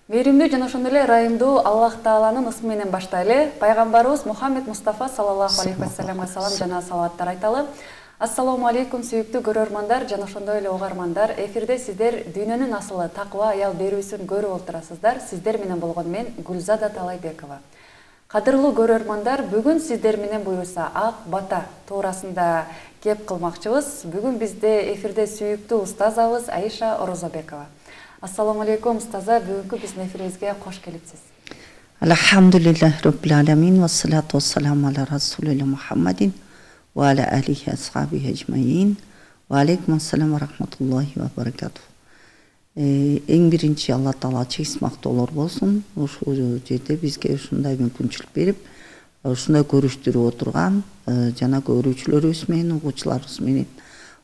Мээримдүү жана ошондой эле ырайымдуу Аллах Тааланын ысмы менен баштайлы. Пайгамбарыбыз Мухаммед Мустафа саллаллаху алейхи ва салламга салам жана салаваттар айталы. Ассаламу алейкум сүйүктүү көрөрмандар жана ошондой эле угармандар. Эфирде сиздер дүйнөнүн асылы такыба аял берүүсүн көрүп отурасыздар. Сиздер менен болгон мен Гүлзада Талайбекова. Кадырлуу көрөрмандар, бүгүн сиздер менен буюрса ак бата туурасында кеп кылмакчыбыз. Бүгүн бизде эфирде сүйүктүү устазабыз Аиша Орозобекова. Ассаламу алейкум устаза, бүгүнкү биздин эфирибизге кош келипсиз. Алхамдулиллахи раббил аламин ва салату вассаламу аля расулилля Мухаммадин ва аля алихи асхабихи аджмаин. Ва алейкум ассалам ва рахматуллахи ва баракатух. Эң биринчи Алла Таала чексиз мактоолор болсун. Ушул жерде бизге ушундай мүмкүнчүлүк берип, ушундай көрүштүрүп отурган жана көрүүчүлөрүбүз менен, угуучуларыбыз менен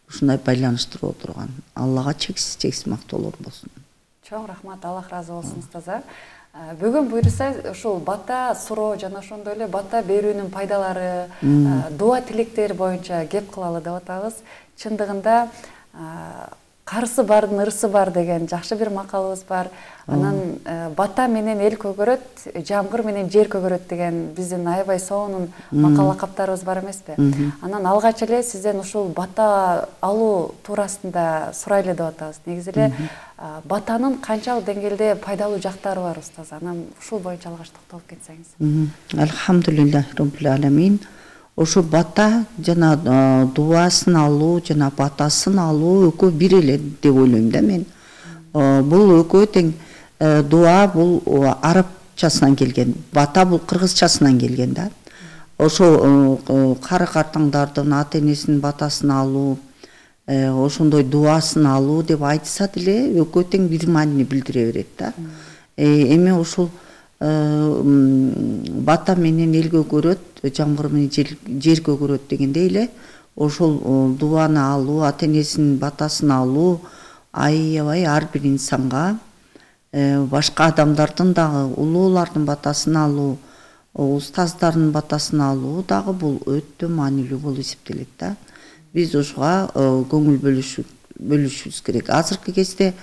ушундай байланыштырып отурган Аллага чексиз мактоолор болсун. Чоң рахмат, Аллах разы болсун устаза. Бүгүн буйрса ушул бата суроо жана ошондой эле бата берүүнүн пайдалары, дуа тилектер боюнча кеп кылалы деп атабыз. Чындыгында карысы бардын ырысы бар деген жакшы бир макалыбыз бар. Анан бата менен эл көгөрөт, жамгыр менен жер көгөрөт деген биздин аябай сонун макал лакаптарыбыз бар эмеспи? Анан алгач эле сизден ушул бата алуу туурасында сурайлы деп атабыз. Негизи эле батанын канчалык деңгээлде пайдалуу жактары бар устаз? Анан ушул боюнча алгач токтолуп кетсеңиз. Алхамдулиллахи раббил аламин. Ошо бата жана дуасын алуу жана батасын алуу экөө бир эле деп ойлойм да мен. Бул экөө тең. Дуа бул арабчасынан келген, бата бул кыргызчасынан келген да. Ошо кары картаңдардын ата энесинин батасын алуу, ошондой дуасын алуу деп айтса деле экөө тең бир маанини билдире берет да. Эми ушул бата менен эл көгөрөт, жамгыр менен жер көгөрөт дегендей эле ошол дуаны алуу, ата энесинин батасын алуу аябай ар бир инсанга, башка адамдардын дагы улуулардын батасын алуу, устаздардын батасын алуу дагы бул өтө маанилүү болуп эсептелет да. Биз ошого көңүл бөлүшүбүз керек. Азыркы кезде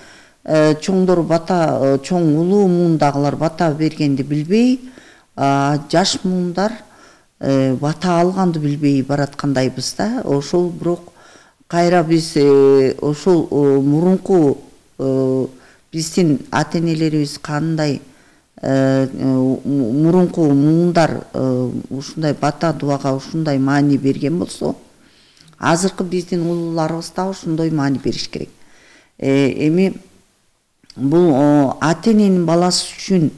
чоңдор бата, чоң улуу муундагылар бата бергенди билбей, жаш муундар бата алганды билбей бараткандайбыз да. Ошол бирок кайра биз ошол мурунку биздин ата энелерибиз кандай мурунку муундар ушундай бата дуага ушундай маани берген болсо, азыркы биздин улууларыбыз да ушундай маани бериш керек. Эми бул ата эненин баласы үчүн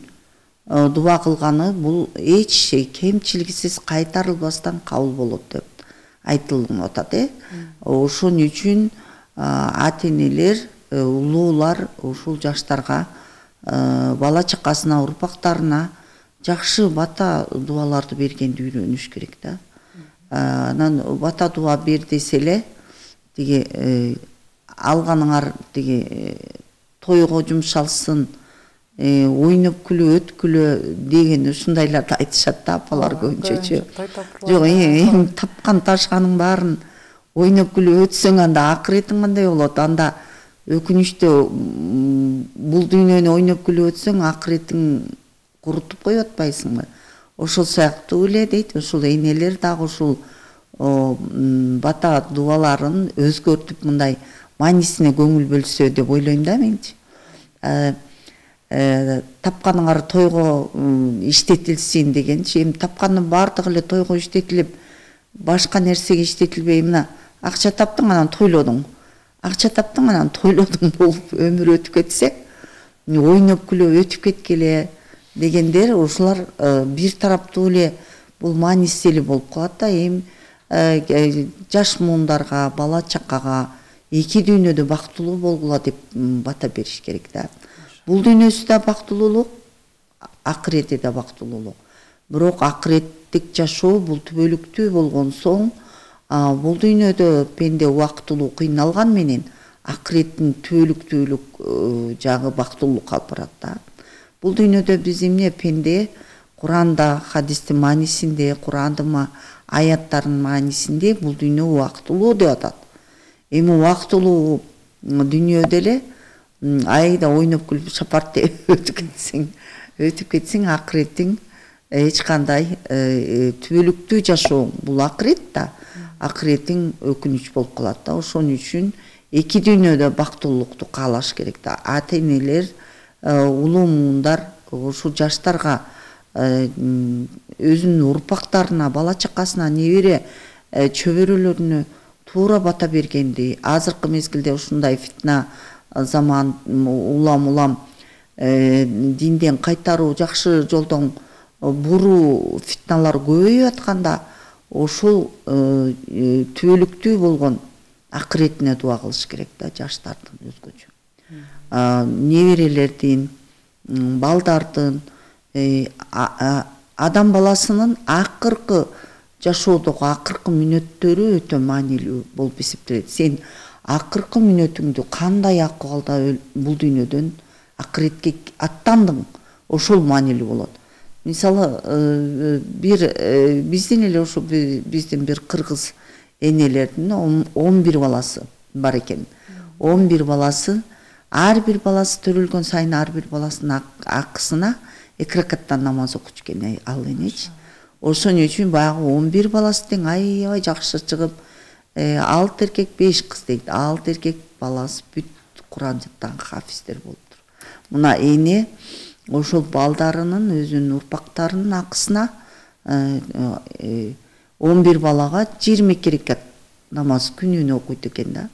дуа кылганы бул эч кемчилигисиз кайтарылбастан кабыл болот деп айтылып атат. Ошон үчүн ата энелер, улуулар ушул жаштарга, бала чакасына, урпактарына жакшы бата дуаларды бергенди үйрөнүш керек да. Анан бата дуа бер десе эле тиги алганыңар тиги тойго жумшалсын, ойноп күлүп өткүлө деген ушундайларды айтышат да апалар көбүнчөчү. Жок, эми тапкан ташканын баарын ойноп күлүп өтсөң анда акыретиң кандай болот? Анда өкүнүчтүү бул дүйнөнү ойноп күлүп өтсөң акыретиң курутуп коюп атпайсыңбы? Ошол сыяктуу эле дейт, ушул энелер дагы ушул бата дуаларын өзгөртүп мындай маанисине көңүл бөлсө деп ойлойм да менчи. Тапканыңар тойго иштетилсин дегенчи, эми тапкандын баардыгы эле тойго иштетилип, башка нерсеге иштетилбей, мына акча таптың анан тойлодуң. Акча таптың анан тойлодуң болуп өмүр өтүп кетсе, ойноп күлүп өтүп кеткеле дегендер ушулар бир тараптуу эле бул маанисиз болуп калат да. Эми жаш муундарга, бала чакага эки дүйнөдө бактылуу болгула деп бата бериш керек да. Бул дүйнөсү да бактылуулук, акырети да бактылуулук. Бирок акыреттик жашоо бул түбөлүктүү болгон соң, бул дүйнөдө пенде убактылуу кыйналган менен акыреттин түбөлүктүүлүк жагы бактылуулукка алып барат да. Бул дүйнөдө биз эмне пенде Куранда, хадистин маанисинде, Курандын аяттарынын маанисинде бул дүйнө убактылуу деп атат. Эми убактылуу дүйнөдө эле айда ойноп күлүп шапарт өтүп кетсең акыретиң эч кандай түбөлүктүү жашоо бул акырет да, акыретиң өкүнүч болуп калат да. Ошон үчүн эки дүйнөдө бактылуулукту каалаш керек да. Ата энелер, улуу муундар ушул жаштарга өзүнүн урпактарына, бала чакасына, небере чөбөрөлөрүнө туура бата бергенди, азыркы мезгилде ушундай фитна заман, улам динден кайтаруу, жакшы жолдон буруу фитналар көбөйүп атканда, ошол түбөлүктүү болгон акыретине дуа кылыш керек да жаштардын өзгөчө. Неберелердин, балдардын, адам баласынын акыркы жашоодогу акыркы мүнөттөрү өтө маанилүү болуп эсептелет. Сен акыркы мүнөтүңдү кандай акыбалда бул дүйнөдөн акыретке аттандың, ошол маанилүү болот. Мисалы, биздин эле ошо биздин бир кыргыз энелердин 11 баласы бар экен. 11 баласы, ар бир баласы төрөлгөн сайын ар бир баласынын акысына 2 ракаттан намаз окуч экен ал энечи. Ошон үчүн баягы 11 баласы тең аябай жакшы чыгып, 6 эркек 5 кыз дейт. 6 эркек баласы бүт Куран жаттаган хафиздер болуптур. Мына эне ошол балдарынын, өзүнүн урпактарынын акысына 11 балага 22 ракат намаз күнүнө окуйт экен да.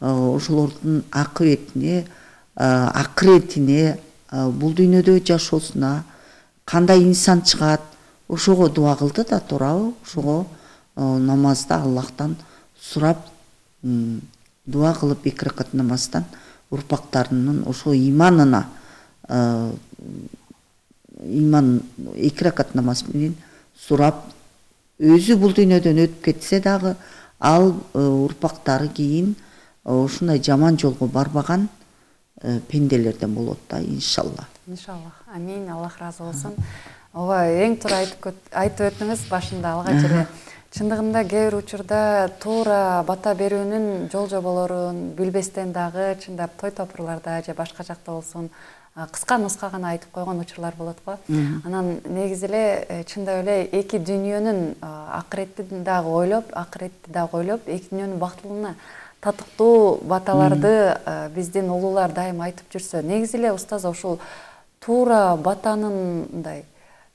Ошолордун акыбетине, акыретине, бул дүйнөдө жашоосуна кандай инсан чыгат, ошого дуа кылды да, туурабы? Ошого намазда Аллахтан сурап, дуа кылып 2 ракат намаздан урпактарынын ошо иманына, иман 2 ракат намаз менен сурап, өзү бул дүйнөдөн өтүп кетсе дагы, ал урпактары кийин ушундай жаман жолго барбаган пенделерден болот да, иншалла. Иншаллах. Амин. Аллах разы болсун. Ооба, эң туура айтып өттүңүз башында алгач эле. Чындыгында кээ бир учурда туура бата берүүнүн жол жоболорун билбестен дагы чындап той топурларда же башка жакта болсун кыска нуска гана айтып койгон учурлар болот го. Анан негизи эле чындап эле эки дүйнөнүн акыретти дагы ойлоп, эки дүйнөнүн бактылыгына татыктуу баталарды биздин улуулар дайым айтып жүрсө, негизи эле устаз ошол туура батанын мындай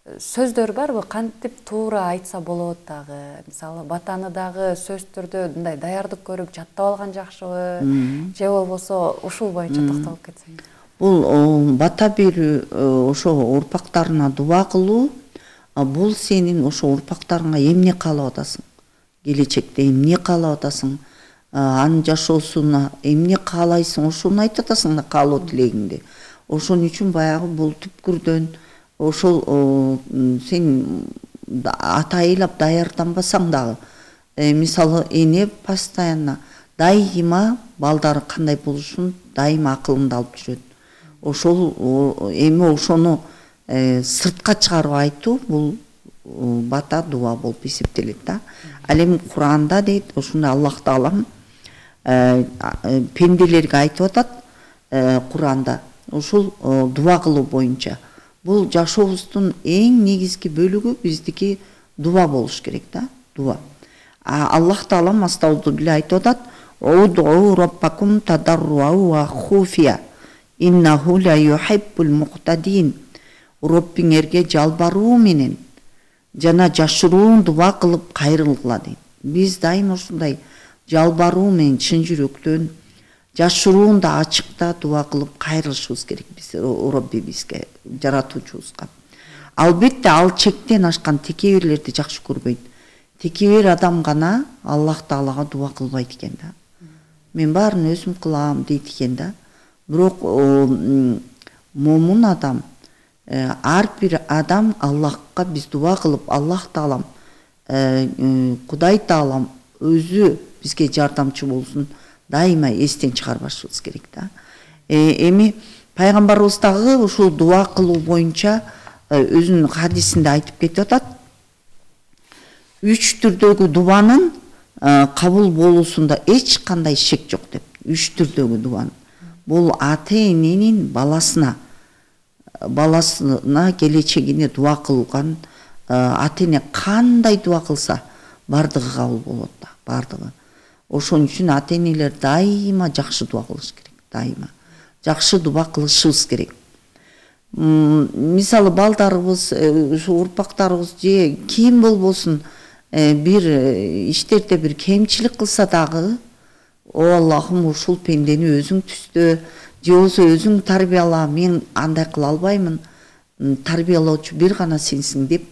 сөздөр барбы, кантип туура айтса болот дагы. Мисалы, батаны дагы сөз түрдө мындай даярдык көрүп жаттап алган жакшыбы, же болбосо ушул боюнча токтолуп кетсең. Бул бата берүү, ошо урпактарына дуа кылуу, бул сенин ошо урпактарыңа эмне каалап атасың? Келечекте эмне каалап атасың? Анын жашоосуна эмне каалайсың? Ошону айтып атасың да, каалоо тилегиңди. Ошон үчүн баягы бул түпкүрдөн ошол сен атайылап даярданбасаң дагы, мисалы эне постоянно дайыма балдары кандай болушун дайыма акылында алып жүрөт. Ошол эми ошону сыртка чыгарып айтуу бул бата дуа болуп эсептелет да. Ал эми Куранда дейт, ушуну Аллах Таалам пенделерге айтып атат Куранда. Ушул дуа кылуу боюнча. Бул жашообуздун эң негизги бөлүгү биздики дуа болуш керек да, дуа. Аллах Таалам астаудубилля айтып атат: "Уд'у раббакум тадарруа ва хуфия, иннаху ла юхиббул муqtadin." Роббиңерге жалбаруу менен жана жашыруун дуа кылып кайрылгыла дейт. Биз дайым ушундай жалбаруу менен чын жүрөктөн, жашыруун да ачыкта дуа кылып кайрылышыбыз керек биз Роббибизге, жаратуучубузга. Албетте ал чектен ашкан текебирлерди жакшы көрбөйт. Текебир адам гана Аллах Таалага дуа кылбайт экен да. Мен баарын өзүм кылам дейт экен да. Бирок момун адам, ар бир адам Аллахка биз дуа кылып, Аллах Таалам, Кудай Таалам өзү бизге жардамчы болсун, дайыма эстен чыгарбашыбыз керек да. Эми пайгамбарыбыз дагы ушул дуа кылуу боюнча өзүнүн хадисинде айтып кетип атат. 3 түрдөгү дуанын кабыл болуусунда эч кандай шек жок деп. 3 түрдөгү дуан. Бул ата-эненин баласына келечегине дуа кылган, ата-эне кандай дуа кылса бардыгы кабыл болот да, бардыгы. Ошон үчүн ата-энелер дайыма жакшы дуа кылыш керек, дайыма. Жакшы дуа кылышыбыз керек. Мисалы балдарыбыз, урпактарыбыз же ким болбосун бир иштерде бир кемчилик кылса дагы, о Аллахым ушул пендени өзүң түстө, же болбосо өзүң тарбияла, мен андай кыла албаймын, тарбиялоочу бир гана сенсиң деп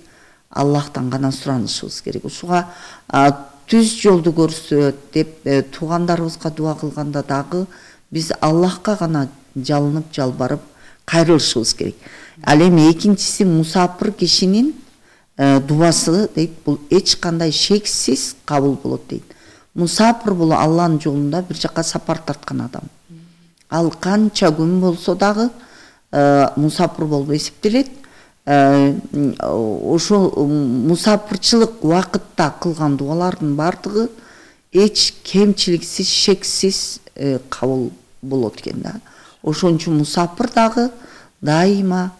Аллахтан гана суранышыбыз керек. Ушуга түз жолду көрсөт деп туугандарыбызга дуа кылганда дагы биз Аллахка гана жалынып, жалбарып кайрылышыбыз керек. Ал эми экинчиси мусапыр кишинин дуасы дейт, бул эч кандай шексиз кабыл болот дейт. Мусапыр бул Алланын жолунда бир жака сапар тарткан адам. Ал канча күн болсо дагы мусапыр болуп эсептелет. Ошол мусапырчылык убакытта кылган дуалардын бардыгы эч кемчиликсиз, шексиз кабыл болот экен да. Ошон үчүн мусапыр дагы дайыма,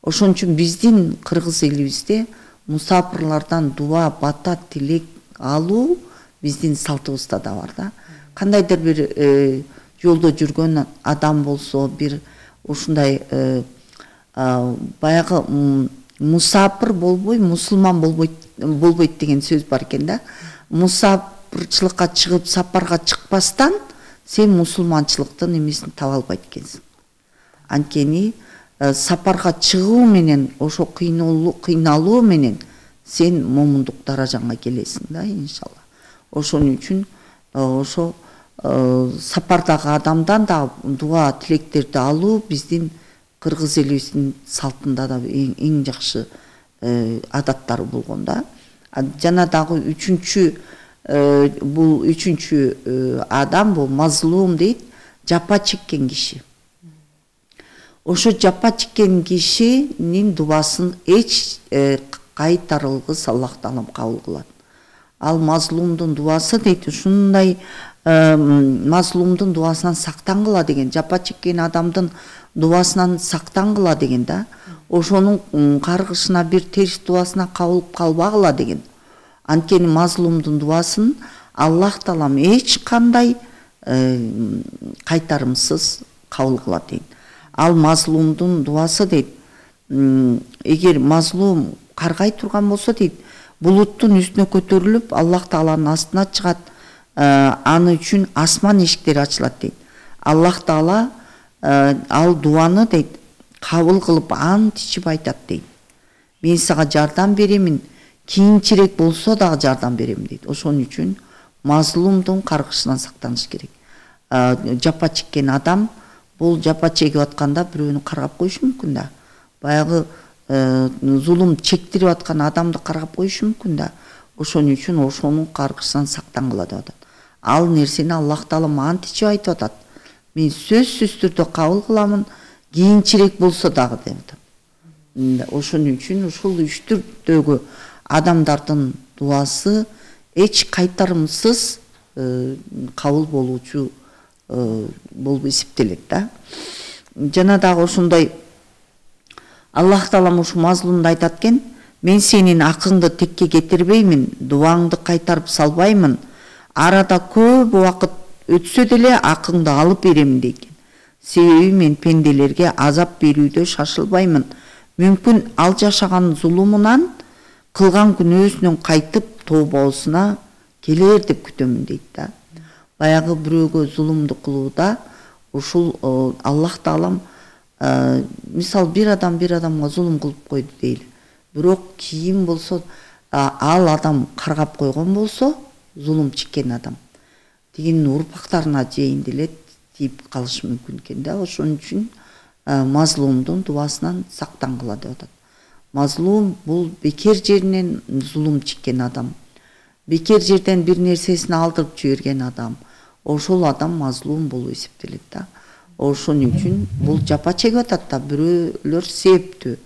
ошон үчүн биздин кыргыз элибизде мусапырлардан дуа, бата, тилек алуу биздин салтыбызда да бар да. Кандайдыр бир жолдо жүргөн адам болсо, бир ушундай баягы мусапыр болбой, мусулман болбойт деген сөз бар экен да. Мусапырчылыкка чыгып, сапарга чыкпастан сен мусулманчылыктын эмесин таба албайт экенсиң. Анткени сапарга чыгуу менен, ошо кыйналуу менен сен момундук даражаңа келесиң да, иншалла. Ошон үчүн ошо сапардагы адамдан да дуа, тилектерди алуу биздин кыргыз элибиздин салтында да эң жакшы адаттары болгон да. Жана дагы бул үчүнчү адам, бул мазлум дейт, жапа чеккен киши. Ошо жапа чеккен кишинин дуасын эч кайтарылгыс Аллах Таалам кабыл кылат. Ал мазлумдун дуасы дейт, ушундай мазлумдун дуасынан сактангыла деген, жапа чеккен адамдын дуасынан сактангыла деген да. Ошонун каргышына, бир терс дуасына кабылып калбагыла деген. Анткени мазлумдун дуасын Аллах Таалам эч кандай кайтарымсыз кабыл кылат дейт. Ал мазлумдун дуасы дейт, эгер мазлум каргай турган болсо дейт, булуттун үстүнө көтөрүлүп, Аллах Тааланын астына чыгат, аны үчүн асман эшиктери ачылат дейт. Аллах Таала ал дуаны дейт кабыл кылып ант ичип айтат дейт. Мен сага жардам беремин, кийинчерээк болсо дагы жардам берем дейт. Ошон үчүн мазлумдун каргышынан сактаныш керек. Жапа чеккен адам бул жапа чегип атканда бирөөнү каргап коюшу мүмкүн да. Баягы зулум чектирип аткан адамды каргап коюшу мүмкүн да. Ошон үчүн ошонун каргышынан сактангыла деп атат. Ал нерсени Аллах Таала ант ичип айтып атат. Мен сөзсүз түрдө кабыл кыламын, кийинчерээк болсо дагы деп атат. Ошон үчүн ушул үч түрдөгү адамдардын дуасы эч кайтарымсыз кабыл болуучу болуп эсептелет да. Жана дагы ошондой Аллах Таалам ушу мазлумду айтат экен, мен сенин акыңды текке кетирбеймин, дуаңды кайтарып салбаймын, арада көп убакыт өтсө деле акыңды алып беремин дейт. Себеби мен пенделерге азап берүүдө шашылбаймын. Мүмкүн ал жашаган зулумунан кылган күнөөсүнөн кайтып тообосуна келер деп күтөмүн дейт да. Баягы бирөөгө зулумду кылууда ушул Аллах Таалам мисал бир адамга зулум кылып койду дейли. Бирок кийин болсо ал адам каргап койгон болсо, зулум чеккен адам дегенин урпактарына жейин деле тийип калышы мүмкүн экен да. Ошон үчүн мазлумдун дуасынан сактангыла деп атат. Мазлум бул бекер жеринен зулум чеккен адам, бекер жерден бир нерсесин алдырып жиберген адам, ошол адам мазлум болуп эсептелет да. Ошон үчүн бул жапа чегип атат да, бирөөлөр себептүү.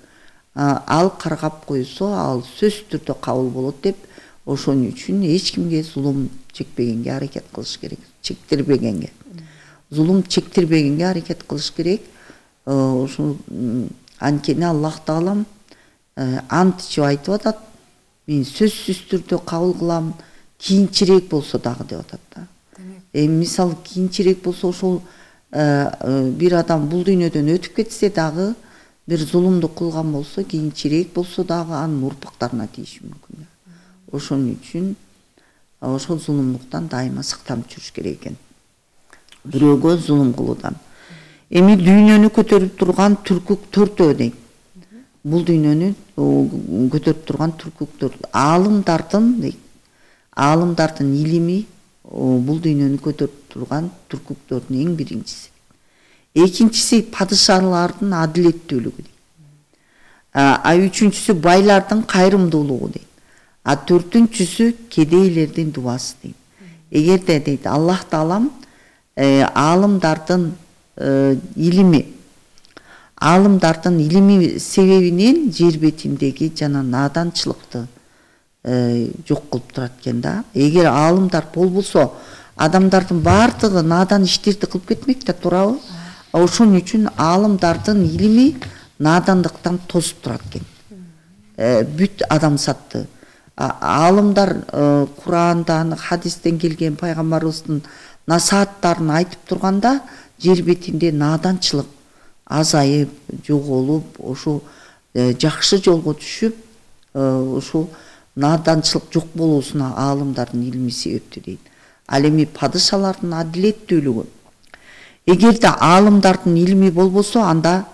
Ал каргап койсо, ал сөзсүз түрдө кабыл болот деп, ошон үчүн эч кимге зулум чекпегенге аракет кылыш керек, чектирбегенге. зулум чектирбегенге аракет кылыш керек. Ушул анткени Аллах Таалам ант ичип айтып атат. Мен сөзсүз түрдө кабыл кылам, кийинчерээк болсо дагы деп атат да. Мисалы кийинчерээк болсо ошол бир адам бул дүйнөдөн өтүп кетсе дагы, бир зулумду кылган болсо, кийинчерээк болсо дагы анын урпактарына тийиши мүмкүн. Ошон үчүн ошол зулумдуктан дайыма сактанып жүрүш керек экен. Бирөөгө зулум кылуудан. Эми дүйнөнү көтөрүп турган түркүк төртөө дейт. Бул дүйнөнү көтөрүп турган түркүктөр, аалымдардын дейт. Аалымдардын илими бул дүйнөнү көтөрүп турган түркүктөрдүн эң биринчиси. Экинчиси падышалардын адилеттүүлүгү дейт. Үчүнчүсү байлардын кайрымдуулугу дейт. Төртүнчүсү кедейлердин дуасы дейт. Эгерде дейт Аллах Таалам аалымдардын илими себебинен жер бетиндеги жана наданчылыкты жок кылып турат экен да. Эгер аалымдар болбосо, адамдардын баардыгы надан иштерди кылып кетмек да, туурабы? Ошон үчүн аалымдардын илими надандыктан тосуп турат экен. Бүт адамзатты. Аалымдар Курандан, хадистен келген пайгамбарыбыздын насааттарын айтып турганда, жер бетинде наданчылык азайып, жоголуп, ошо жакшы жолго түшүп, ошо наданчылык жок болуусуна аалымдардын илими себептүү дейт. Ал эми падышалардын адилеттүүлүгү. Эгерде аалымдардын илими болбосо, анда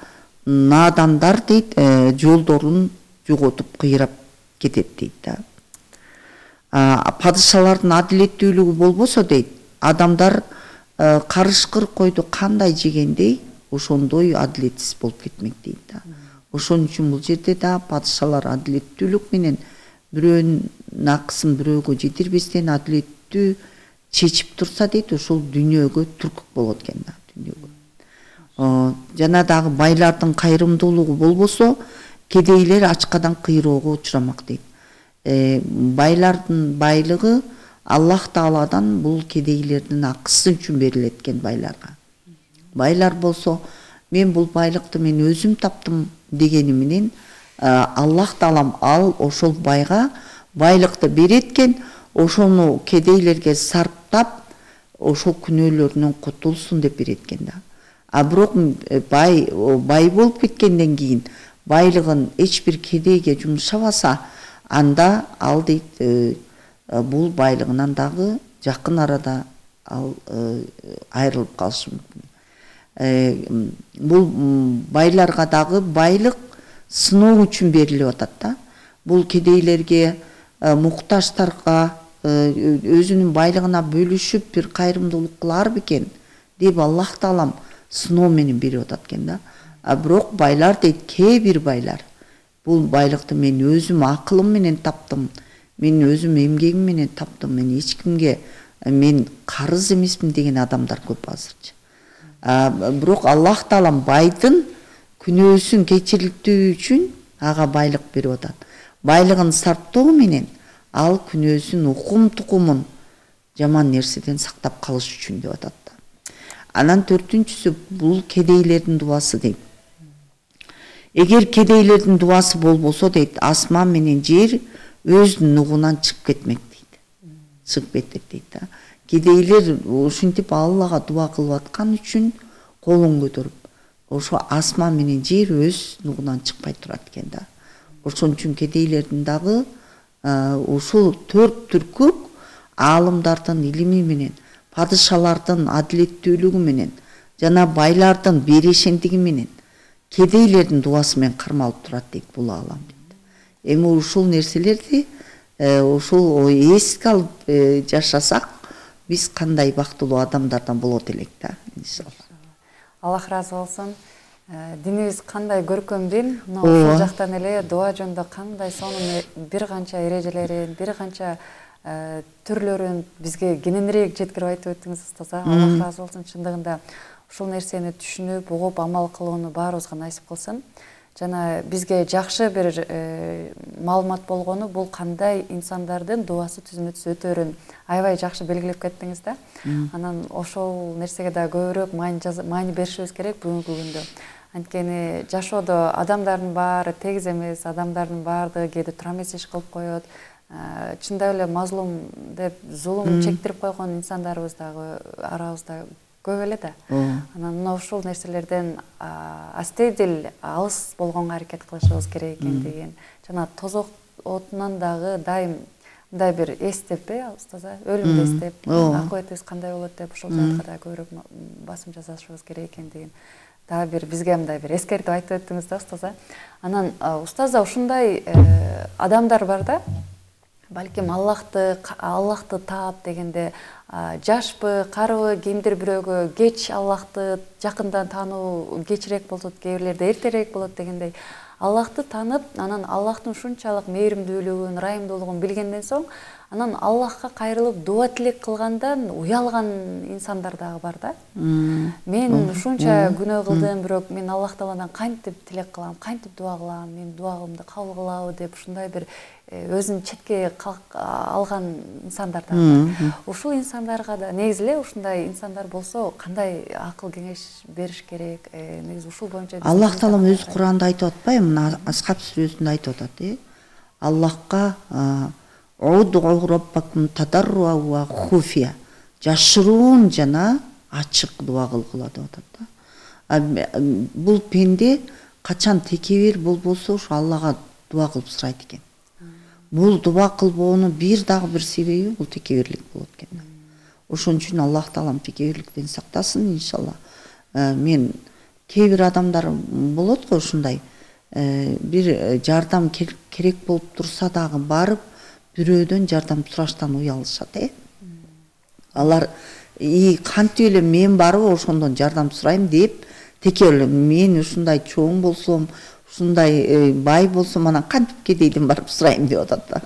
надандар дейт жолдорун жоготуп кыйрап кетет дейт да. Падышалардын адилеттүүлүгү болбосо дейт, адамдар карышкыр койду кандай жегендей, ошондой адилетсиз болуп кетмек дейт да. Ошон үчүн бул жерде да падышалар адилеттүүлүк менен бирөөнүн акысын бирөөгө жетирбестен адилеттүү чечип турса дейт, ошол дүйнөгө түркүк болот экен да, дүйнөгө. Жана дагы байлардын кайрымдуулугу болбосо, кедейлер ачкадан кыйроого учурамак дейт. Байлардын байлыгы Аллах Тааладан бул кедейлердин акысы үчүн берилет экен байларга. Байлар болсо, мен бул байлыкты мен өзүм таптым дегени менен, Аллах Таалам ошол байга байлыкты берет экен, ошону кедейлерге сарптап, ошол күнөөлөрүнөн кутулсун деп берет экен да. Бирок бай болуп кеткенден кийин байлыгын эч бир кедейге жумшабаса, анда ал дейт бул байлыгынан дагы жакын арада ал айрылып калышы мүмкүн. Бул байларга дагы байлык сыноо үчүн берилип атат да. Бул кедейлерге, муктаждарга өзүнүн байлыгына бөлүшүп бир кайрымдуулук кылар бекен деп Аллах Таалам сыноо менен берип атат экен да. Бирок байлар дейт, кээ бир байлар, бул байлыкты мен өзүм акылым менен таптым, мен өзүм эмгегим менен таптым, мен эч кимге мен карыз эмесмин деген адамдар көп азырчы. Бирок Аллах Таалам байдын күнөөсүн кечирилтүү үчүн ага байлык берип атат. Байлыгын сарптоо менен ал күнөөсүн укум-тукумун жаман нерседен сактап калыш үчүн деп атат. Анан төртүнчүсү бул кедейлердин дуасы дейт. Эгер кедейлердин дуасы болбосо дейт, асман менен жер өз нугунан чыгып кетмек дейт. Чыгып кетет дейт да. Кедейлер ушинтип Аллага дуа кылып аткан үчүн колун көтөрүп, ошо асман менен жер өз нугунан чыкпай турат экен да. Ошон үчүн кедейлердин дагы ушул төрт түркүк аалымдардын илими менен, падышалардын адилеттүүлүгү менен, жана байлардын берешендиги менен, кедейлердин дуасы менен кармалып турат дейт бул аалам дейт. Эми ушул нерселерди ушул эске алып жашасак, биз кандай бактылуу адамдардан болот элек да, иншалла. Аллах разы болсун. Динибиз кандай көркөм дин, ошол жактан эле дуа жөнүндө кандай сонун бир канча эрежелерин, бир канча түрлөрүн бизге кененирээк жеткирип айтып өттүңүз устаза. Аллах разы болсун. Чындыгында ушул нерсени түшүнүп, угуп, амал кылууну баарыбызга насип кылсын. жана бизге жакшы бир маалымат болгону бул кандай инсандардын дуасы түзмөтүсү өтөрүн аябай жакшы белгилеп кеттиңиз да. Анан ошол нерсеге да көбүрөөк маани беришибиз керек бүгүнкү күндө. Анткени жашоодо адамдардын баары тегиз эмес, адамдардын баардыгы кээде тура эмес иш кылып коет. Чындап эле мазлум деп зулум чектирип койгон инсандарыбыз дагы арабызда көп эле да. Анан мына ушул нерселерден астедил алыс болгонго аракет кылышыбыз керек экендигин жана тозок отунан дагы дайым мындай бир эстеп, устаза, өлүмдү эстеп, акыбетибиз кандай болот деп ушул жакка да көбүрөөк басым жасашыбыз керек экендигин дагы бир бизге мындай бир эскертип айтып өттүңүз да, устаза. Анан устаза ушундай адамдар бар да, балким Аллахты таап дегенде жашпы, карыбы, кимдир бирөөгө кеч Аллахты жакындан таануу кечирээк болот, кээ бирлерде эртерээк болот дегендей. Аллахты танып, анан Аллахтын ушунчалык мээримдүүлүгүн, ырайымдуулугун билгенден соң, анан Аллахка кайрылып дуа тилек кылгандан уялган инсандар дагы бар да. Мен ушунча күнөө кылдым, бирок мен Аллах Тааладан кантип тилек кылам, кантип дуа кылам, мен дуагымды кабыл кылабы деп ушундай бир өзүн четке алган инсандар дагы бар. Ушул инсандарга да негизи эле ушундай инсандар болсо кандай акыл кеңеш бериш керек? Негизи ушул боюнча Аллах Таалам өзү Куранда айтып атпайбы? Мына Асхаб сүрөсүндө айтып атат, Аллахка Уд'у раббакум тадарруа ва хуфия. Жашыруун жана ачык дуа кылгыла деп атат да. Бул пенде качан текебир болбосо ушу Аллага дуа кылып сурайт экен. Бул дуа кылбоонун бир дагы бир себеби бул текебирлик болот экен. Ошон үчүн Аллах Таалам текебирликтен сактасын иншалла. Мен кээ бир адамдар болот го ушундай бир жардам керек болуп турса дагы барып бирөөдөн жардам сураштан уялышат, Алар кантип эле мен барып ошондон жардам сурайм деп текебирлик. Мен ушундай чоң болсом, ушундай бай болсом, анан кантип кедейден барып сурайм деп атат да.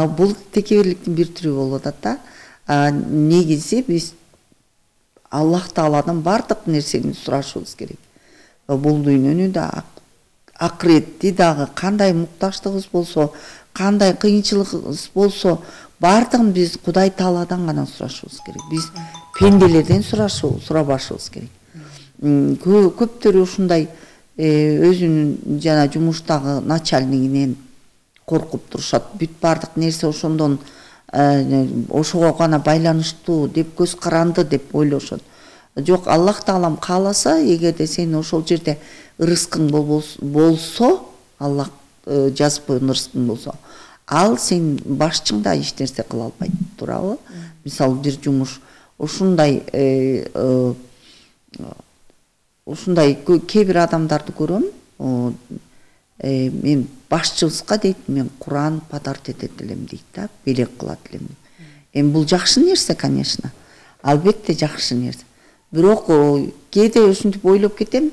Бул текебирликтин бир түрү болуп атат да. Негизи биз Аллах Тааладан бардык нерсени сурашыбыз керек. Бул дүйнөнү да, акыретти дагы, кандай муктаждыгыбыз болсо, кандай кыйынчылыгыбыз болсо, бардыгын биз Кудай Тааладан гана сурашыбыз керек. Биз пенделерден сурабашыбыз керек. Көптөрү ушундай өзүнүн жана жумуштагы начальнигинен коркуп турушат. Бүт бардык нерсе ошондон ошого гана байланыштуу деп, көз каранды деп ойлошот. Жок, Аллах Таалам кааласа, эгерде сен ошол жерде ырыскың болсо, Аллах жазып койгон ырыскың болсо, ал сен башчың да эч нерсе кыла албайт, туурабы? Мисалы бир жумуш ушундай кээ бир адамдарды көрөм, мен башчыбызга дейт, мен Куран подарок этет элем дейт да, белек кылат элем. Эми бул жакшы нерсе, конечно. Албетте жакшы нерсе. Бирок кээде ушинтип ойлоп кетем,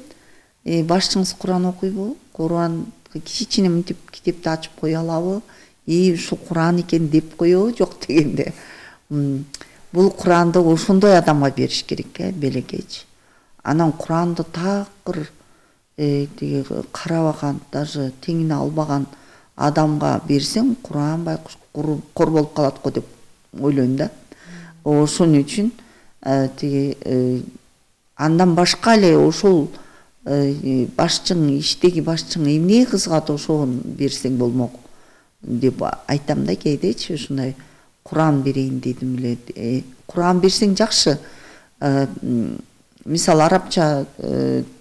башчыңыз Куран окуйбу? Куран кичине мынтип китепти ачып кое алабы? Ушу Куран экен деп коебу? Жок дегенде. Бул Куранды ошондой адамга бериш керек, белекечи. Анан Куранды такыр карабаган, даже теңине албаган адамга берсең, Куран байкуш кор болуп калат го деп ойлойм да. Ошон үчүн андан башка эле ошол башчың, иштеги башчың эмне кызыгат, ошон берсең болмок деп айтам да кээдечи. Ушундай Куран берейин дедим эле. Куран берсең жакшы. Мисалы арабча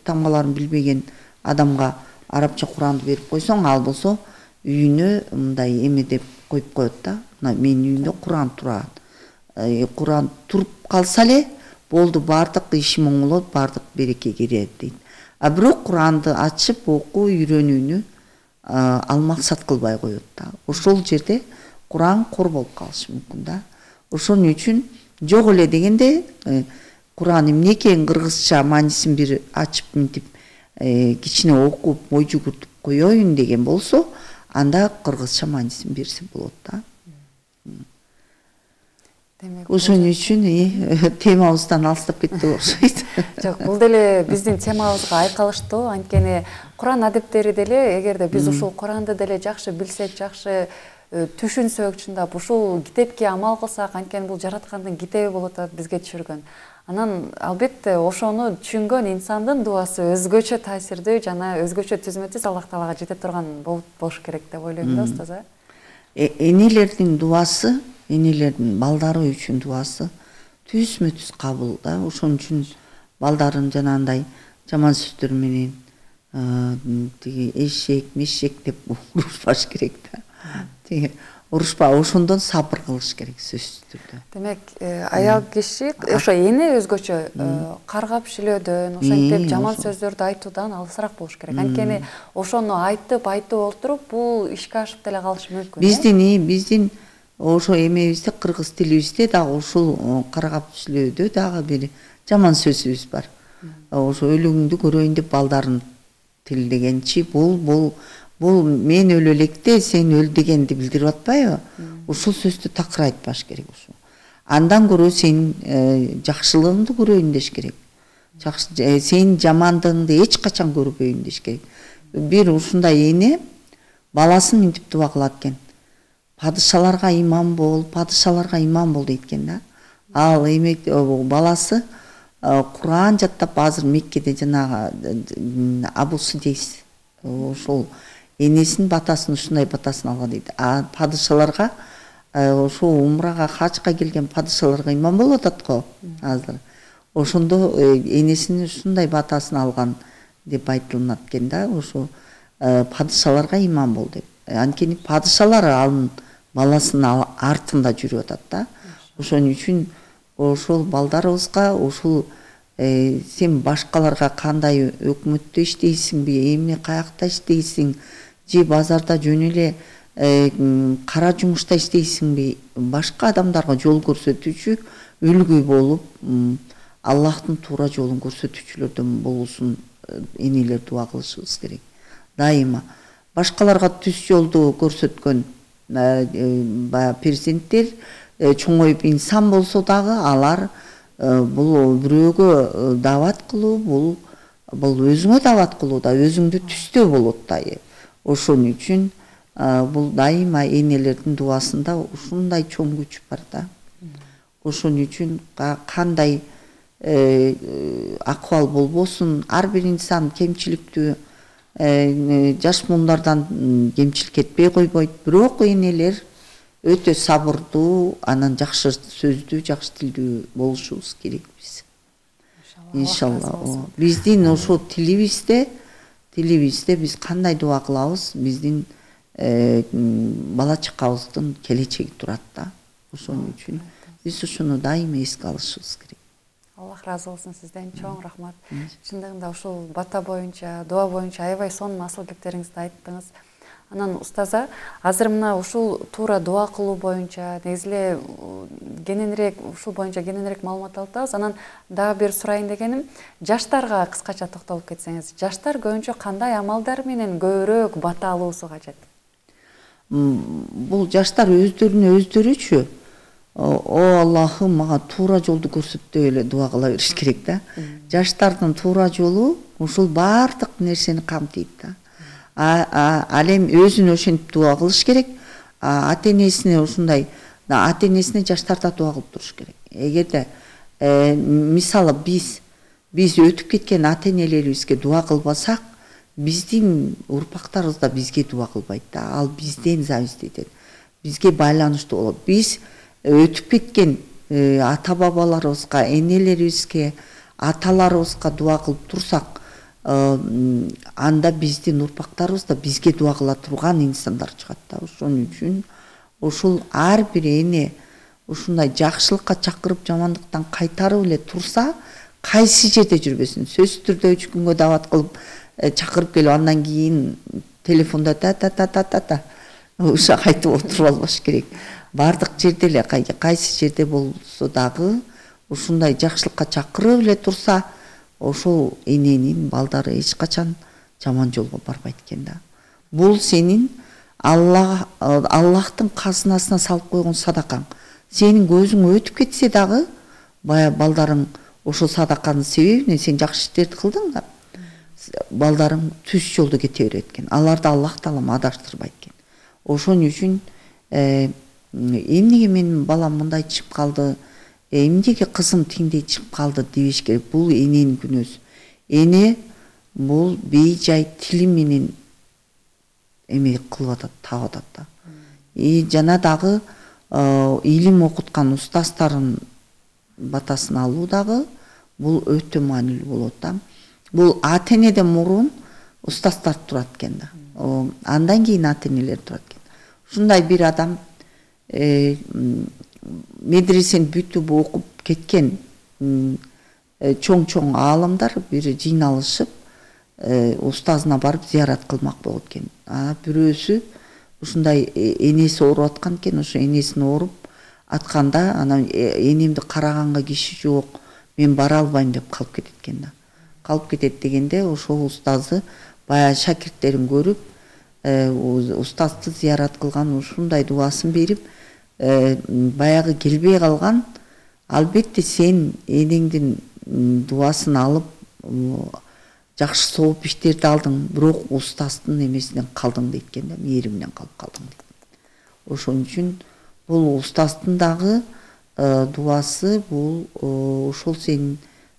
тамгаларын билбеген адамга арабча Куранды берип койсоң, ал болсо үйүнө мындай эме деп коюп коет да. Менин үйүмдө Куран турат. Куран туруп калса эле болду, бардык ишим оңолот, бардык береке келет дейт. Бирок Куранды ачып окуу, үйрөнүүнү ал максат кылбай коет да. Ошол жерде Куран кор болуп калышы мүмкүн да. Ошон үчүн жок эле дегенде Куран эмне экен, кыргызча маанисин бир ачып мынтип кичине окуп, ой жүгүртүп коеюн деген болсо, анда кыргызча маанисин берсе болот да. Демек ошон үчүн темабыздан алыстап кетти окшойт. жок, бул деле биздин темабызга айкалыштуу. Анткени Куран адептери деле эгерде биз ушул Куранды деле жакшы билсек, жакшы түшүнсөк, чындап ушул китепке амал кылсак, анткени бул жараткандын китеби болуп атат, бизге түшүргөн. Анан албетте ошону түшүнгөн инсандын дуасы өзгөчө таасирдүү жана өзгөчө түзмө-түз Аллах Таалага жете турган болуш керек деп ойлойм да, устаза. Энелердин дуасы, энелердин балдары үчүн дуасы түзмө-түз кабыл да. Ошон үчүн балдарын жанагындай жаман сөздөр менен тиги эшек, мешек деп урушпаш керек да. Тиги урушпа, ошондон сабыр кылыш керек сөзсүз түрдө. Демек, аял киши ошо эне өзгөчө каргап шилөөдөн, ошентип жаман сөздөрдү айтуудан алысыраак болуш керек. Анткени ошону айтып олтуруп бул ишке ашып деле калышы мүмкүн. Биздин ошо эмебизде, кыргыз тилибизде дагы ушул каргап сүйлөөдө дагы бир жаман сөзүбүз бар. Ошо өлүгүңдү көрөйүн деп балдарын тилдегенчи, бул мен өлө электе сен өл дегенди билдирип атпайбы? Ушул сөздү такыр айтпаш керек ушул. Андан көрө сен жакшылыгыңды көрөйүн деш керек. Сен жамандыгыңды эч качан көрбөйүн деш керек. Бир ушундай эне баласын мынтип дуа кылат экен. Падышаларга имам бол, падышаларга имам бол дейт экен да. Ал баласы Куран жаттап азыр Меккеде жанагы Абу Судейс ошол энесинин батасын, ушундай батасын алган дейт. Падышаларга ошол умрага, хажга келген падышаларга имам болуп атат го азыр. Ошондо энесинин ушундай батасын алган деп айтылат экен да. Ошо падышаларга имам бол деп. Анткени падышалар анын баласынын артында жүрүп атат да. Ошон үчүн ошол балдарыбызга ушул сен башкаларга кандай өкмөттө иштейсиңби, эмне каякта иштейсиң, же базарда жөн эле кара жумушта иштейсиңби, башка адамдарга жол көрсөтүүчү үлгү болуп, Аллахтын туура жолун көрсөтүүчүлөрдөн болуусун энелер дуа кылышыбыз керек. Дайыма башкаларга түз жолду көрсөткөн перзенттер чоңоюп инсан болсо дагы алар бул бирөөгө дават кылуу, бул өзүңө дават кылуу да, өзүңдү түстөө болот да. Ошон үчүн бул дайыма энелердин дуасында ушундай чоң күч бар да. Ошон үчүн кандай акыбал болбосун, ар бир инсан кемчиликтүү жаш муундардан кемчилик этпей койбойт. Бирок энелер өтө сабырдуу, анан жакшы сөздүү, жакшы тилдүү болушубуз керек биз. Иншалла. Биздин ошо тилибизде биз кандай дуа кылабыз, биздин бала чакабыздын келечеги турат да. Ошон үчүн биз ушуну дайыма эске алышыбыз керек. Аллах разы болсун сизден, чоң рахмат. Чындыгында ушул бата боюнча, дуа боюнча аябай сонун асыл кептериңизди айттыңыз. Анан устаза, азыр мына ушул туура дуа кылуу боюнча негизи эле кененирээк ушул боюнча кененирээк маалымат алабыз. Анан дагы бир сурайын дегеним, жаштарга кыскача токтолуп кетсеңиз, жаштар көбүнчө кандай амалдар менен көбүрөөк бата алуусу кажет? Бул жаштар өздөрүнө өздөрүчү о Аллахым мага туура жолду көрсөттү эле дуа кыла бериш керек да. Жаштардын туура жолу ушул баардык нерсени камтыйт да. Ал эми өзүнө ошентип дуа кылыш керек. Ата-энесине ушундай, ата-энесине жаштар да дуа кылып туруш керек. Эгерде мисалы биз өтүп кеткен ата-энелерибизге дуа кылбасак, биздин урпактарыбыз да бизге дуа кылбайт да. Ал бизден зависит этет. Бизге байланыштуу болот. Биз өтүп кеткен ата-бабаларыбызга, энелерибизге, аталарыбызга дуа кылып турсак, анда биздин урпактарыбыз да бизге дуа кыла турган инсандар чыгат да. Ошон үчүн ушул ар бир эне ушундай жакшылыкка чакырып, жамандыктан кайтарып эле турса, кайсы жерде жүрбөсүн, сөзсүз түрдө 3 күнгө дават кылып чакырып келип, андан кийин телефондо та ушак айтып отуруп албаш керек. Бардык жерде эле, кайсы жерде болсо дагы ушундай жакшылыкка чакырып эле турса, ошол эненин балдары эч качан жаман жолго барбайт экен да. Бул сенин Аллахтын казынасына салып койгон садакаң. сенин көзүң өтүп кетсе дагы баягы балдарың ошол садаканын себебинен сен жакшы иштерди кылдың да балдарың түз жолдо кете берет экен. Аларды Аллах таалам адаштырбайт экен. Ошон үчүн эмнеге менин балам мындай чыгып калды, эмнеге кызым тиңдей чыгып калды дебеш керек. Бул эненин күнөөсү. Эне бул бейжай тили менен эме кылып атат, таап атат да. Жана дагы илим окуткан устаздардын батасын алуу дагы бул өтө маанилүү болот да. Бул ата-энеден мурун устаздар турат экен да. Андан кийин ата-энелер турат экен. Ушундай бир адам медресени бүтүп окуп кеткен чоң аалымдар бир жыйналышып устазына барып зыярат кылмак болот экен. Бирөөсү ушундай энеси ооруп аткан экен, ошо энесин ооруп атканда анан энемди караганга киши жок, мен бара албайм деп калып кетет экен да. Калып кетет дегенде ошол устазы баягы шакирттерин көрүп, устазды зыярат кылган, ушундай дубасын берип, баягы келбей калган, албетте сен энеңдин дубасын алып жакшы сооп иштерди алдың, бирок устаздын эмесинен калдың дейт экен да, мээриминен калып калдың дейт. Ошон үчүн бул устаздын дагы дубасы бул ошол сенин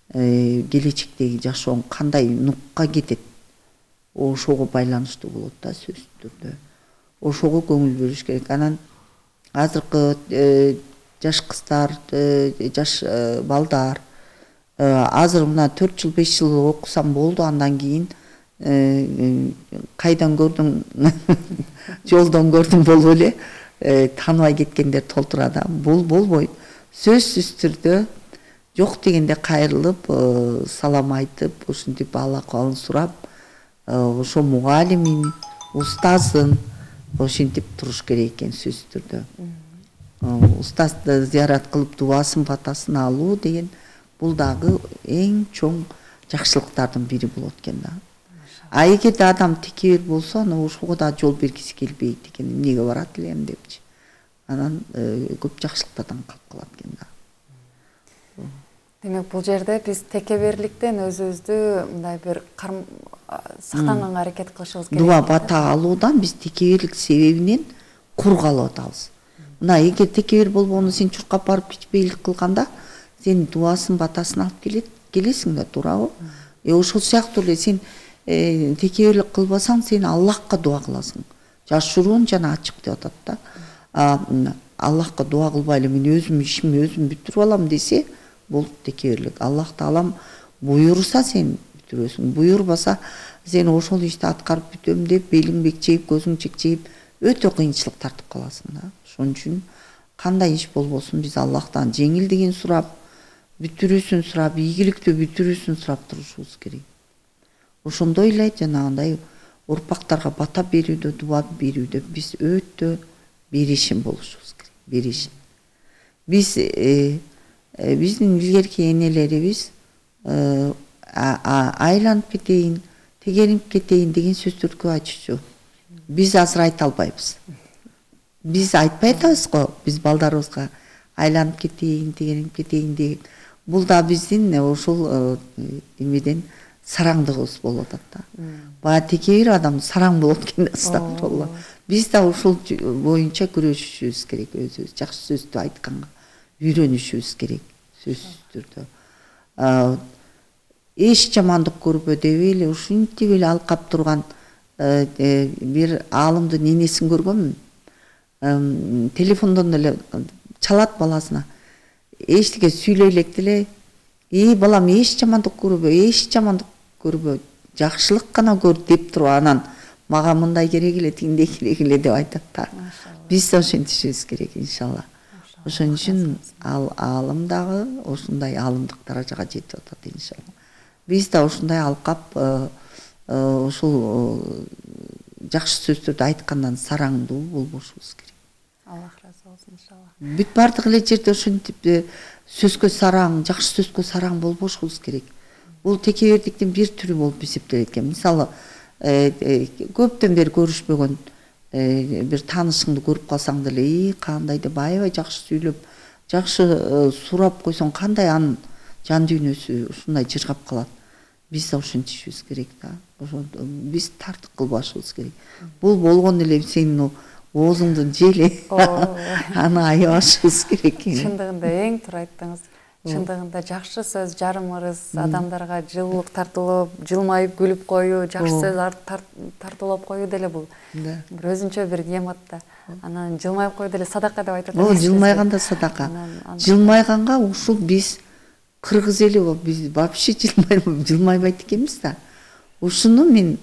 келечектеги жашооң кандай нукка кетет, ошого байланыштуу болот да сөзсүз түрдө. Ошого көңүл бөлүш керек. Анан азыркы жаш кыздар, жаш балдар азыр мына 4 жыл 5 жыл окусам болду, андан кийин кайдан көрдүң жолдон көрдүм болуп эле тааныбай кеткендер толтурат. Бул болбойт. Сөзсүз түрдө жок дегенде кайрылып, салам айтып, ушинтип ал-акыбалын сурап, ошо мугалимин, устазын ошентип туруш керек экен сөзсүз түрдө. Устазды зыярат кылып дубасын батасын алуу деген бул дагы эң чоң жакшылыктардын бири болот экен да. Эгерде адам текебер болсо, аны ошого да жол бергиси келбейт экен, эмнеге барат элем депчи. Анан көп жакшылыктардан калып калат экен да. Демек бул жерде биз текеберликтен өзүбүздү мындай бир сактанганга аракет кылышыбыз керек. Дуба бата алуудан биз текеберлик себебинен кур калып атабыз. Мына эгер текебер болбогондо сен чуркап барып ичпейлик кылганда сен дубасын батасын алып келесиң да, туурабы? Ошол сыяктуу эле сен текеберлик кылбасаң, сен Аллахка дуа кыласың. Жашыруун жана ачык деп атат да. Аллахка дуа кылбай эле мен өзүм ишимди өзүм бүтүрүп алам десе, бул текеберлик. Аллах таалам буйруса сен бүтүрөсүң, буйрбаса сен ошол ишти аткарып бүтөм деп белиң бекчейип, көзүң чекчейип өтө кыйынчылык тартып каласың да. Ошон үчүн кандай иш болбосун биз Аллахтан жеңилдигин сурап, бүтүрүүсүн сурап, ийгиликтүү бүтүрүүсүн сурап турушубуз керек. Ошондой эле жанагындай урпактарга бата берүүдө, дуба берүүдө биз өтө беришим болушубуз керек. Беришим. Биздин илгерки энелерибиз айланып кетейин, тегерип кетейин деген сөздөрдү көп айтчу. Биз азыр айта албайбыз. Биз айтпай атабыз го, биз балдарыбызга айланып кетейин, тегерип кетейин деген. Бул да биздин ошол эмеден сараңдыгыбыз болуп атат да. Бая текебер адам сараң болот экен, астагфирулла. Биз да ушул боюнча күрөшүшүбүз керек, өзүбүз жакшы сөздү айтканга үйрөнүшүбүз керек, сөзсүз түрдө. Эч жамандык көрбөдөй эле ушинтип эле алкап турган бир аалымдын энесин көргөмүн. Телефондон эле чалат баласына. Эчтеке сүйлөй электи эле, балам эч жамандык көрбө, эч жамандык көрбө, жакшылык гана көр деп туруп анан мага мындай керек эле, тиңдей керек эле деп айтат да. Биз да ошентишибиз керек иншалла. Ошон үчүн аалым дагы ушундай аалымдык даражага жетип атат иншалла. Биз да ушундай алкап ушул жакшы сөздөрдү айткандан сараңдуу болбошубуз керек. Аллах разы болсун иншалла. Бүт бардык эле жерде ошентип сөзгө сараң, жакшы сөзгө сараң болбошубуз керек. Бул текебердиктин бир түрү болуп эсептелет экен. Мисалы, көптөн бери көрүшпөгөн бир таанышыңды көрүп калсаң деле, кандай деп аябай жакшы сүйлөп, жакшы сурап койсоң кандай анын жан дүйнөсү ушундай жыргап калат. Биз да ошентишибиз керек да. Ошо биз тартык кылбашыбыз керек. Бул болгон эле сенин оозуңду желе. Аны аябашыбыз керек. Чындыгында эң туура айттыңыз. Чындыгында жакшы сөз, жарым ырыс, адамдарга жылуулук тартылып, жылмайып күлүп коюу, жакшы сөз тартуулап коюу деле бул. Бир өзүнчө бир неmat да. Анан жылмайып коюу деле садака деп айтат. Жылмайганда садака. Жылмайганга ушул биз кыргыз эли биз вообще жылмайбайт экенбиз да. Ушуну мен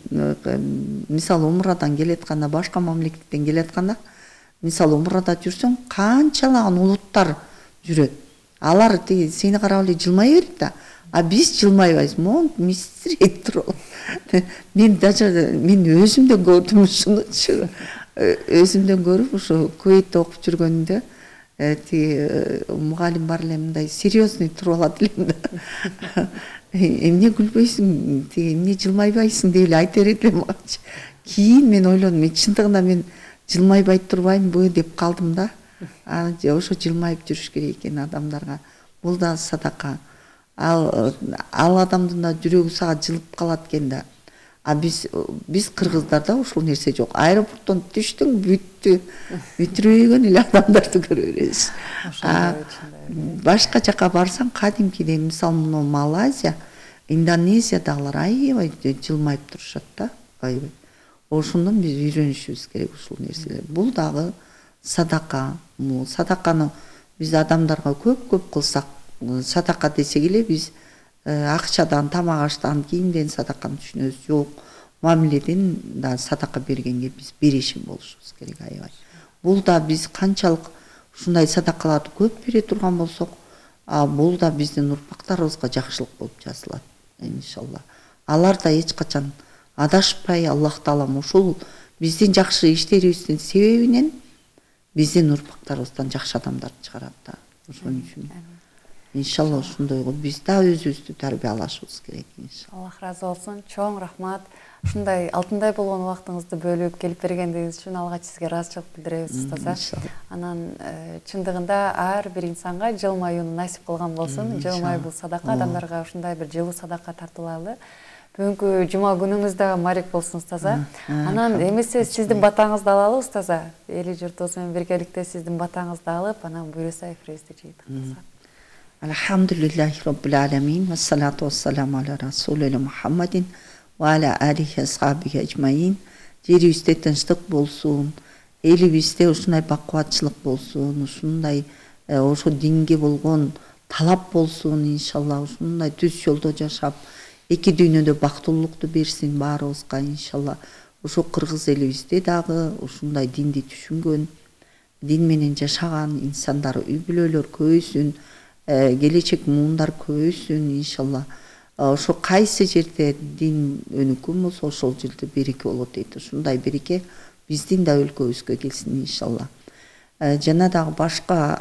мисалы умрадан келатканда, башка мамлекеттен келатканда, мисалы умрада жүрсөң, канчалаган улуттар жүрөт. Алар сени карап эле жылмай берет да. А биз жылмайбайбыз. Монт мисирейт туруп. Мен өзүмдөн көрдүм ушунучу. Өзүмдөн көрүп, ошо Куweitте окуп жүргөндө мугалим бар эле мындай серьезный туруп алат элем да. Эмне күлбөйсүң, эмне жылмайбайсың деп эле айта берет элем мага. Кийин мен ойлодум, чындыгында мен жылмайбай турбаймынбы деп калдым да. Ошо жылмайып жүрүш керек экен адамдарга. Бул да садака. Ал адамдын да жүрөгү сага жылып калат экен да. А биз кыргыздарда ушул нерсе жок. Аэропорттон түштүң, бүттү. Бүтүрбөгөн эле адамдарды көрө беребиз. Башка жака барсаң, кадимкидей, мисалы мына Малайзия, Индонезиядагылар аябай жылмайып турушат да. Аябай. Ошондон биз үйрөнүшүбүз керек ушул нерселер. Бул дагы садака. Садаканы биз адамдарга көп кылсак, садака десек эле биз акчадан, тамак аштан, кийимден садаканы түшүнөбүз. Жок, мамиледен да садака бергенге биз беришим болушубуз керек аябай. Бул да биз канчалык ушундай садакаларды көп бере турган болсок, бул да биздин урпактарыбызга жакшылык болуп жазылат, иншалла. Алар да эч качан адашпай, Аллах Таалам ушул биздин жакшы иштерибиздин себебинен биздин урпактарыбыздан жакшы адамдарды чыгарат да. Ошон үчүн иншалла ушундойго биз да өзүбүздү тарбиялашыбыз керек, иншалла. Аллах разы болсун. Чоң рахмат. Ушундай алтындай болгон убактыңызды бөлүп келип бергендигиңиз үчүн алгач сизге ыраазычылык билдиребиз, устаза. Анан чындыгында ар бир инсанга жылмаюуну насип кылган болсун. Жылмай бул садака, адамдарга ушундай бир жылуу садака тартуулайлы. Бүгүнкү жума күнүңүз да марек болсун, устаза. Анан эмесе сиздин батаңызды алалы, устаза. Эли журтубуз менен биргеликте сиздин батаңызды алып, анан буюрса эфирибизди жыйынтыктасак. Elhamdülillahi Rabbil Alemin ve salatu ve selamu ala Resulü Muhammedin ve ala alihi ashabihi ecmain. Жерибизде тынчтык болсун, элибизде ушундай бакубатчылык болсун, ушундай ошо динге болгон талап болсун, иншалла ушундай түз жолдо жашап, эки дүйнөдө бактылуулукту берсин баарыбызга, иншалла. Ошо кыргыз элибизде дагы ушундай динди түшүнгөн, дин менен жашаган инсандар, үй бүлөлөр көбөйсүн, келечек муундар көбөйсүн, иншалла. Ошо кайсы жерде дин өнүккөн болсо ошол жерде береке болот дейт. Ушундай береке биздин да өлкөбүзгө келсин, иншалла. Жана дагы башка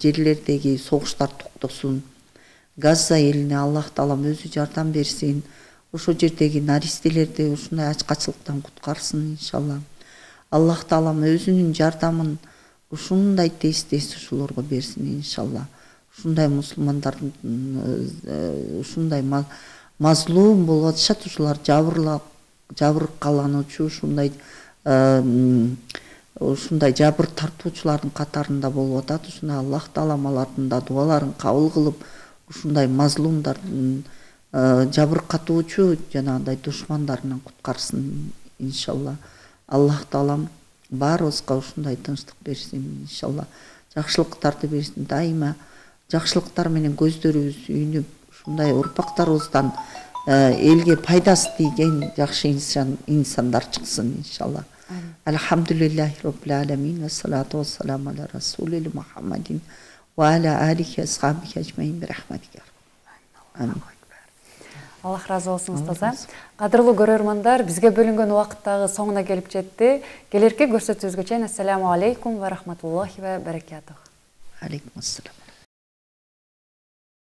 жерлердеги согуштар токтосун. Газа элине Аллах Таалам өзү жардам берсин. Ошо жердеги наристелерди ушундай ачкачылыктан куткарсын, иншалла. Аллах Таалам өзүнүн жардамын ушундай тез ушулорго берсин, иншалла. Ушундай мусулмандардын ушундай мазлум болуп атышат, ушулар жабыркалануучу, ушундай жабыр тартуучулардын катарында болуп атат. Ушундай Аллах Таалам алардын да дуаларын кабыл кылып, ушундай мазлумдардын жабыркатуучу жанагындай душмандарынан куткарсын, иншалла. Аллах Таалам баарыбызга ушундай тынчтык берсин, иншалла. Жакшылыктарды берсин, дайыма жакшылыктар менен көздөрүбүз үйүнүп, ушундай урпактарыбыздан элге пайдасы тийген жакшы инсандар чыксын, иншалла. Elhamdülillahi Rabbil Alemin ve salatu ve selamu ala Resulü Muhammedin ve ala alihi ashabihi ecmaîn bi rahmetike. Amin. Аллах разы болсун, устаза. Кадырлуу көрөрмандар, бизге бөлүнгөн убакыттагы соңуна келип жетти. Келерки көрсөтүүбүзгө чейин ассаламу алейкум ва рахматуллахи ва баракатух. Алейкум ассалам.